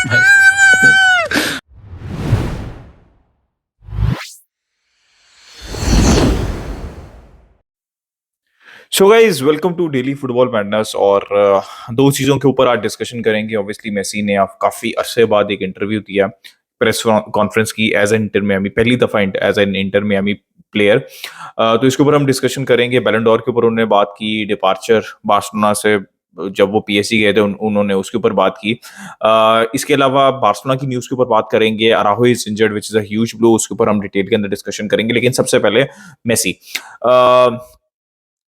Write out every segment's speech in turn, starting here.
भाई। So guys welcome to daily football madness. और दो चीज़ों के ऊपर आज डिस्कशन करेंगे। ऑब्वियसली मेसी ने अब काफ़ी अरसे बाद एक इंटरव्यू दिया, प्रेस कॉन्फ्रेंस की एज एन इंटर मियामी, पहली दफ़ा as an Inter Miami player. तो इसके ऊपर हम डिस्कशन करेंगे। बैलन डोर के ऊपर उन्होंने बात की, डिपार्चर बार्सिलोना से जब वो पीएसजी गए थे उन्होंने उसके ऊपर बात की। इसके अलावा बार्सिलोना की न्यूज़ के ऊपर बात करेंगे। Araujo is injured which is a huge blow, उसके ऊपर हम डिटेल के अंदर डिस्कशन करेंगे। लेकिन सबसे पहले Messi.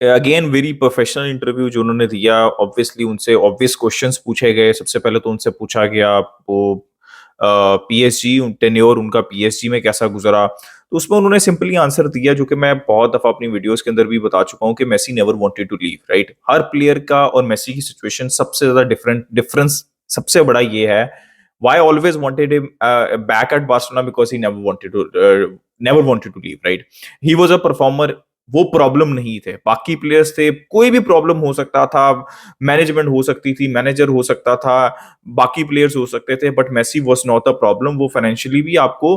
Again very professional interview जो उन्होंने दिया। ऑब्वियसली उनसे ऑब्वियस क्वेश्चंस पूछे गए। सबसे पहले तो उनसे पूछा गया वो पीएसजी टेन्योर उनका पीएसजी में कैसा गुजरा। तो उसमें उन्होंने सिंपली आंसर दिया, जो कि मैं बहुत दफा अपनी वीडियोस के अंदर भी बता चुका हूँ, कि Messi never wanted to leave. Right, हर प्लेयर का और मेसी की सिचुएशन सबसे ज्यादा डिफरेंस सबसे बड़ा ये है, why I always wanted him back at Barcelona, because he never wanted to leave. Right, he was a performer। वो प्रॉब्लम नहीं थे, बाकी प्लेयर्स थे। कोई भी प्रॉब्लम हो सकता था, मैनेजमेंट हो सकती थी, मैनेजर हो सकता था, बाकी प्लेयर्स हो सकते थे, but Messi was not a problem. वो फाइनेंशियली भी आपको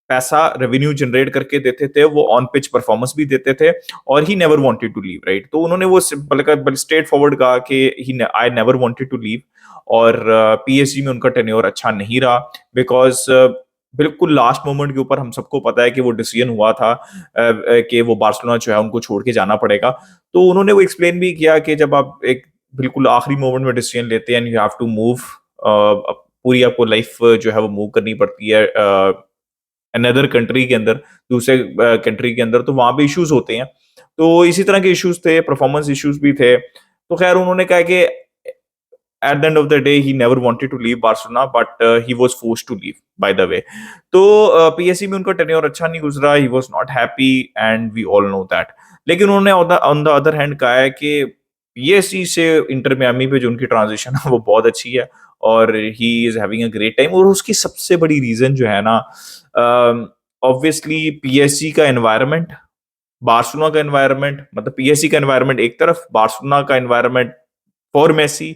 पैसा रेवेन्यू जनरेट करके देते थे, वो ऑन पिच परफॉर्मेंस भी देते थे, और he never wanted to leave. Right, तो उन्होंने वो सिंपल स्ट्रेट फॉरवर्ड कहा कि he I never wanted to leave. और पीएसजी में उनका टेन्योर अच्छा नहीं रहा, बिकॉज बिल्कुल लास्ट मोमेंट के ऊपर हम सबको पता है कि वो डिसीजन हुआ था कि वो बार्सिलोना जो है उनको छोड़ के जाना पड़ेगा। तो उन्होंने वो एक्सप्लेन भी किया कि जब आप एक बिल्कुल आखिरी मोमेंट में डिसीजन लेते हैं, and you have to move, पूरी आपको लाइफ जो है वो मूव करनी पड़ती है अनदर कंट्री के अंदर, दूसरे कंट्री के अंदर, तो वहां पे इश्यूज होते हैं। तो इसी तरह के इश्यूज थे, परफॉर्मेंस इश्यूज भी थे। तो खैर उन्होंने कहा कि at the end of the day he never wanted to leave Barcelona, but he was forced to leave, by the way। तो पीएसजी में उनका टेन्योर अच्छा नहीं गुजरा, he was not happy and we all know that। लेकिन उन्होंने on the other hand कहा है कि पीएसजी से इंटर मियामी पे जो उनकी ट्रांजिशन है वो बहुत अच्छी है, और he is having a great time. और उसकी सबसे बड़ी रीजन जो है ना, ऑब्वियसली पीएसजी का एनवायरनमेंट, बार्सिलोना का एनवायरनमेंट, मतलब पीएसजी का एनवायरनमेंट एक तरफ, बार्सिलोना का environment for Messi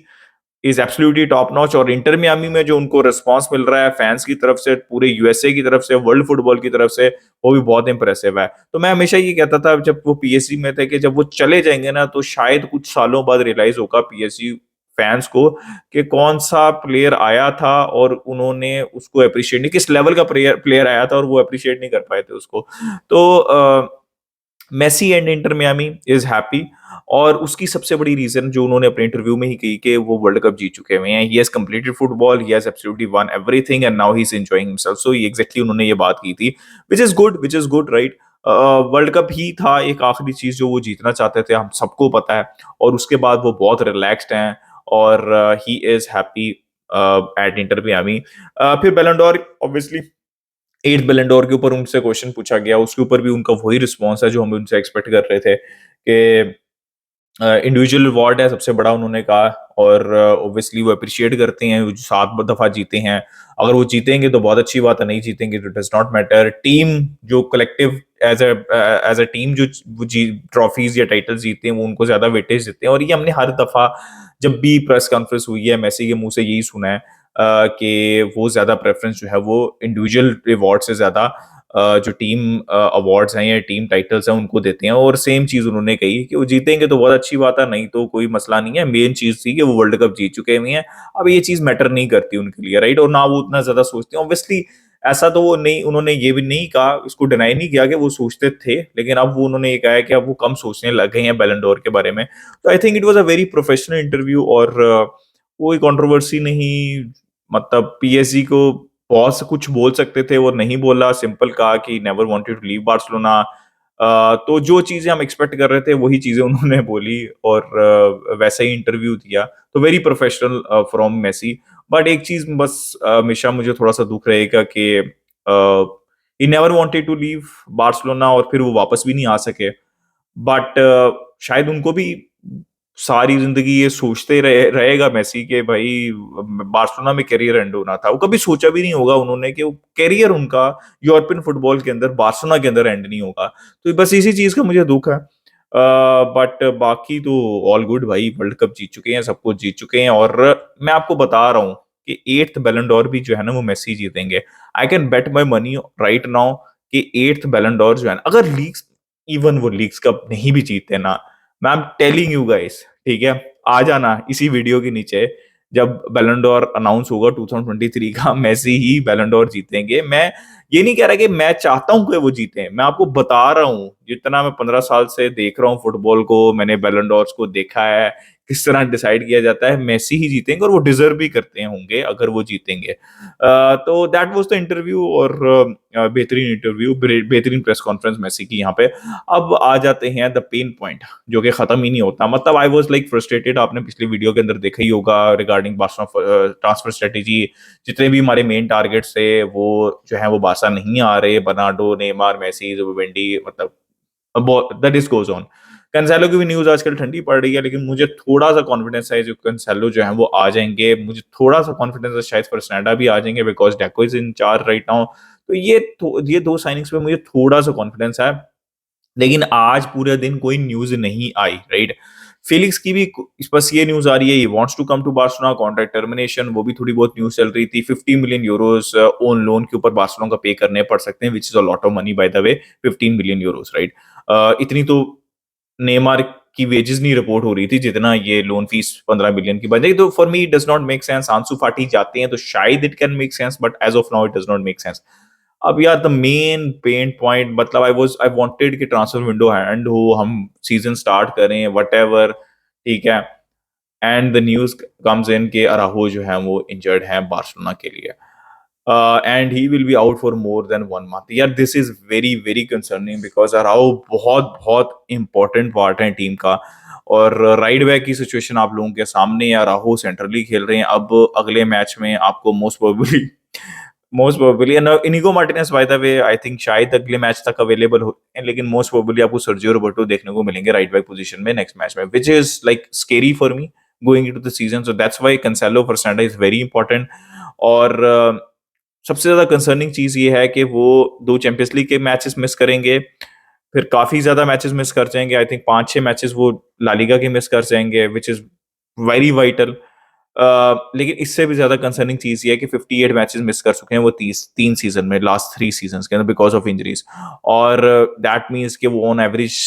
is absolutely top notch. और इंटर मियामी में जो उनको रिस्पांस मिल रहा है फैंस की तरफ से, पूरे यूएसए की तरफ से, वर्ल्ड फुटबॉल की तरफ से, वो भी बहुत इंप्रेसिव है। तो मैं हमेशा ये कहता था जब वो पीएसजी में थे, कि जब वो चले जाएंगे ना, तो शायद कुछ सालों बाद रियलाइज होगा पीएसजी फैंस को कि कौन सा प्लेयर आया था और उन्होंने उसको अप्रिशिएट नहीं, किस लेवल का प्लेयर प्लेयर आया था और वो अप्रिशिएट नहीं कर पाए थे उसको। तो Messi and Inter Miami is happy. और उसकी सबसे बड़ी रीजन जो उन्होंने अपने इंटरव्यू में ही कही, कि वो वर्ल्ड कप जीत चुके हुए हैं। He has completed football, he has absolutely won everything and now he is enjoying himself. So exactly उन्होंने ये बात की थी, which is good. Right, world cup ही था एक आखिरी चीज जो वो जीतना चाहते थे, हम सबको पता है। और उसके बाद वो बहुत रिलैक्स्ड हैं, और he is happy at inter Miami. फिर बैलन डोर, ऑब्वियसली एट्थ बैलेंडोर के ऊपर उनसे क्वेश्चन पूछा गया, उसके ऊपर भी उनका वही रिस्पॉन्स है जो हम उनसे एक्सपेक्ट कर रहे थे, कि इंडिविजुअल रिवॉर्ड है सबसे बड़ा, उन्होंने कहा। और ऑब्वियसली वो अप्रिशिएट करते हैं, वो जो 7 दफा जीते हैं। अगर वो जीतेंगे तो बहुत अच्छी बात है, नहीं जीतेंगे तो डज नॉट मैटर। टीम जो कलेक्टिव एज अ टीम जो वो जी ट्रॉफीज या टाइटल्स जीते हैं, वो उनको ज्यादा वेटेज देते हैं। और ये हमने हर दफा जब भी प्रेस कॉन्फ्रेंस हुई है, मेसी के मुंह से यही सुना है, कि वो ज्यादा प्रेफरेंस जो है वो इंडिविजुअल रिवॉर्ड से ज्यादा जो टीम अवार्ड्स हैं या टीम टाइटल्स हैं उनको देते हैं। और सेम चीज उन्होंने कही कि वो जीतेंगे तो बहुत अच्छी बात है, नहीं तो कोई मसला नहीं है। मेन चीज थी कि वो वर्ल्ड कप जीत चुके हुए हैं, अब ये चीज मैटर नहीं करती उनके लिए। राइट, और ना वो उतना ज्यादा सोचते हैं। ऑब्वियसली ऐसा तो वो नहीं, उन्होंने ये भी नहीं कहा, इसको डिनाई नहीं किया कि वो सोचते थे, लेकिन अब वो उन्होंने ये कहा है कि अब वो कम सोचने लग गए हैं बैलन डोर के बारे में। तो I think it was a very professional interview, और कोई कंट्रोवर्सी नहीं। मतलब पीएसजी को बहुत से कुछ बोल सकते थे, वो नहीं बोला, सिंपल कहा कि never wanted to leave Barcelona. तो जो चीजें हम एक्सपेक्ट कर रहे थे वही चीजें उन्होंने बोली, और वैसा ही इंटरव्यू दिया। तो very professional from Messi. But एक चीज बस हमेशा मुझे थोड़ा सा दुख रहेगा कि he never wanted to leave Barcelona, और फिर वो वापस भी नहीं आ सके। बट शायद उनको भी सारी जिंदगी ये सोचते रहेगा मेसी के भाई बार्सिलोना में करियर एंड होना था। वो कभी सोचा भी नहीं होगा उन्होंने कि वो करियर उनका यूरोपियन फुटबॉल के अंदर, बार्सिलोना के अंदर एंड नहीं होगा। तो बस इसी चीज का मुझे दुख है। बट बाकी तो ऑल गुड भाई, वर्ल्ड कप जीत चुके हैं, सब कुछ जीत चुके हैं। और मैं आपको बता रहा हूँ, कि 8th बैलन डोर भी जो है ना वो मेसी जीतेंगे। I can bet my money right now कि 8th बैलन डोर जो है ना, अगर लीग्स, इवन वो लीग्स कप नहीं भी जीते ना, मैं I am telling you guys, ठीक है, आ जाना इसी वीडियो के नीचे जब बैलन डोर अनाउंस होगा 2023 का, मेसी ही बैलन डोर जीतेंगे। मैं ये नहीं कह रहा कि मैं चाहता हूं कि वो जीते, मैं आपको बता रहा हूं जितना मैं 15 साल से देख रहा हूं फुटबॉल को, मैंने बैलन डोर्स को देखा है किस तरह डिसाइड किया जाता है, मेसी ही जीतेंगे और वो डिजर्व भी करते होंगे अगर वो जीतेंगे। तो दैट वाज द इंटरव्यू, और बेहतरीन इंटरव्यू, बेहतरीन प्रेस कॉन्फ्रेंस मेसी की यहाँ पे। अब आ जाते हैं द पेन पॉइंट जो कि खत्म ही नहीं होता। मतलब आई वाज लाइक फ्रस्ट्रेटेड, आपने पिछली वीडियो के अंदर देखा ही होगा रिगार्डिंग बार्सिलोना ट्रांसफर स्ट्रेटेजी। जितने भी हमारे मेन टारगेट्स थे वो जो है वो बारसा नहीं आ रहे, बर्नार्डो, नेमार, मेसी, जुबिमेंडी, मतलब the list goes on. Cancelo की भी न्यूज आजकल ठंडी पड़ रही है, लेकिन मुझे थोड़ा सा कॉन्फिडेंस है जो कैंसेलो जो है वो आ जाएंगे। मुझे थोड़ा सा कॉन्फिडेंस है शायद फर्स्टैंडा भी आ जाएंगे because deco is in charge right now. तो ये दो साइनिंग्स पे मुझे थोड़ा सा कॉन्फिडेंस है, लेकिन आज पूरे दिन कोई न्यूज नहीं आई, राइट। फेलिक्स की भी बस ये न्यूज आ रही है, he wants to come to Barcelona, contract termination, वो भी थोड़ी बहुत न्यूज चल रही थी। 50 मिलियन यूरोस ओन लोन के ऊपर बार्सिलोना का पे करने पड़ सकते हैं, which is a lot of money by the way, 15 million Euros, right. इतनी तो नेमार की वेजेस नहीं रिपोर्ट हो रही थी जितना ये लोन फीस 15 मिलियन की बन जाएगी। तो for me it does not make sense. आंसू फाटी जाते हैं तो शायद it can make sense, but as of now it does not make sense. अब यार द मेन पेन पॉइंट, मतलब आई वांटेड कि ट्रांसफर विंडो हैंड हो, हम सीजन स्टार्ट करें व्हाटएवर, ठीक है, and the news comes in के अराहो जो है वो इंजर्ड है बार्सिलोना के लिए, and he will be out for more than 1 month. यार this is very very concerning because Araujo बहुत बहुत इंपॉर्टेंट पार्ट है टीम का। और राइट बैक की सिचुएशन आप लोगों के सामने, या राहो सेंट्रली खेल रहे हैं। अब अगले मैच में आपको most probably Inigo Martinez by the way I think शायद अगले मैच तक अवेलेबल हो, लेकिन मोस्ट प्रोबेबली आपको सर्जियो रोबर्टो देखने को मिलेंगे राइट बैक पोजीशन में नेक्स्ट मैच में, which is like scary for me going into the season. So that's why Cancelo Fernando is very important. और सबसे ज्यादा कंसर्निंग चीज ये है कि वो 2 चैंपियंस लीग के मैचेस मिस करेंगे, फिर काफी ज्यादा मैचेस मिस कर जाएंगे। आई थिंक 5-6 मैचेस वो ला लीगा के मिस कर जाएंगे, विच इज वेरी वाइटल। लेकिन इससे भी ज्यादा कंसर्निंग चीज ये है कि 58 मैचेस मिस कर चुके हैं वो 3 सीजन में, लास्ट 3 सीजन के अंदर बिकॉज ऑफ इंजरीज। और दैट मीन्स कि वो on average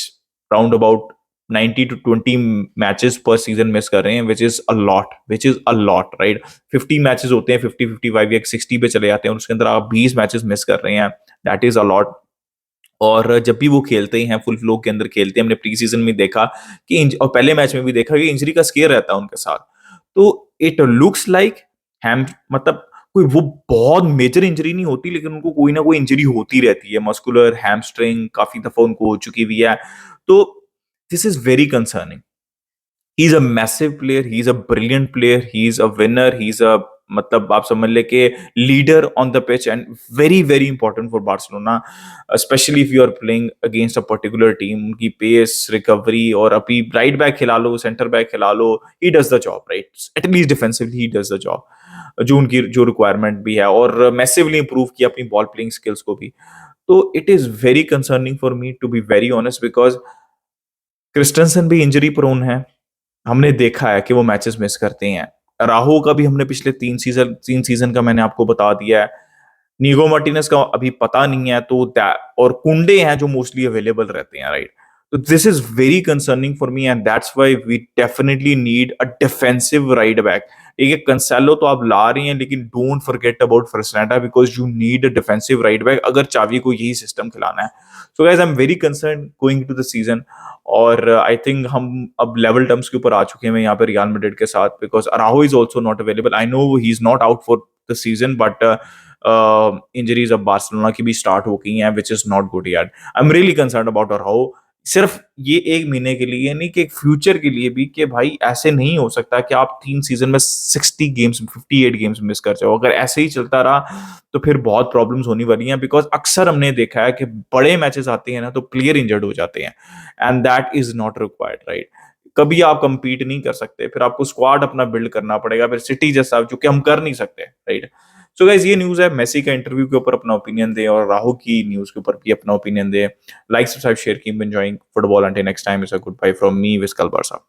round about 90 to 20 matches पर सीजन मिस कर रहे हैं, which is a lot, right. 50 matches होते हैं, 50-55 या 60 पे चले जाते हैं, और उसके अंदर आप 20 मैचेस मिस कर रहे हैं, दैट इज अ लॉट। और जब भी वो खेलते हैं, फुल फ्लो के अंदर खेलते हैं, हमने प्री सीजन में देखा कि और पहले मैच में भी देखा कि इंजरी का स्केयर रहता है उनके साथ। तो इट लुक्स लाइक हैम, मतलब कोई वो बहुत मेजर इंजरी नहीं होती, लेकिन उनको कोई ना कोई इंजरी होती रहती है, मस्कुलर, हैमस्ट्रिंग, काफी दफा उनको हो चुकी हुई है। तो this is very concerning. He is a massive player, he is a brilliant player, he is a winner, he is a, मतलब आप समझ ले के leader on the pitch, and very very important for Barcelona, especially if you are playing against a particular team. उनकी pace, recovery, और अभी right back खिला लो, सेंटर बैक खिला लो, he does the job, right. At least defensively he does the job जो उनकी जो रिक्वायरमेंट भी है, और मैसिवली इंप्रूव किया अपनी बॉल प्लेइंग स्किल्स को भी। तो it is very concerning for me to be very honest, because Christensen भी इंजरी प्रोन है, हमने देखा है कि वो मैचेस मिस करते हैं। राहो का भी हमने पिछले 3 सीजन का मैंने आपको बता दिया है। नीगो मार्टिनेज का अभी पता नहीं है, तो और कुंडे हैं जो मोस्टली अवेलेबल रहते हैं, राइट। तो this is very concerning for me, and that's why we definitely need a defensive right back. ठीक है, कंसेलो तो आप ला रही हैं, लेकिन don't forget about Fernando, because you need a defensive right back अगर चावी को यही सिस्टम खिलाना है। So guys, I am very concern going to the season. और आई थिंक हम अब लेवल टर्म्स के ऊपर आ चुके हैं यहाँ पे रियल मैड्रिड के साथ, because अराहो is also not available. I know he is not out for the season, but injuries अब बार्सिलोना की भी स्टार्ट हो गई हैं, विच इज नॉट गुड यार। I am really concern about Araujo, सिर्फ ये 1 महीने के लिए नहीं कि एक फ्यूचर के लिए भी, कि भाई ऐसे नहीं हो सकता कि आप 3 सीजन में 60 गेम्स, 58 गेम्स मिस कर जाओ। अगर ऐसे ही चलता रहा तो फिर बहुत प्रॉब्लम्स होने वाली हैं, बिकॉज अक्सर हमने देखा है कि बड़े मैचेस आते हैं ना तो प्लेयर इंजर्ड हो जाते हैं, and that is not required, right. कभी आप compete नहीं कर सकते, फिर आपको स्क्वाड अपना बिल्ड करना पड़ेगा, फिर सिटी जैसा जो कि हम कर नहीं सकते, राइट। सो गाइस, ये न्यूज है। मेसी का इंटरव्यू के ऊपर अपना ओपिनियन दे, और राहु की न्यूज के ऊपर भी अपना ओपिनियन दे। Like, subscribe, share, keep enjoying football. Until next time, it's a good bye from me, Visca Barça.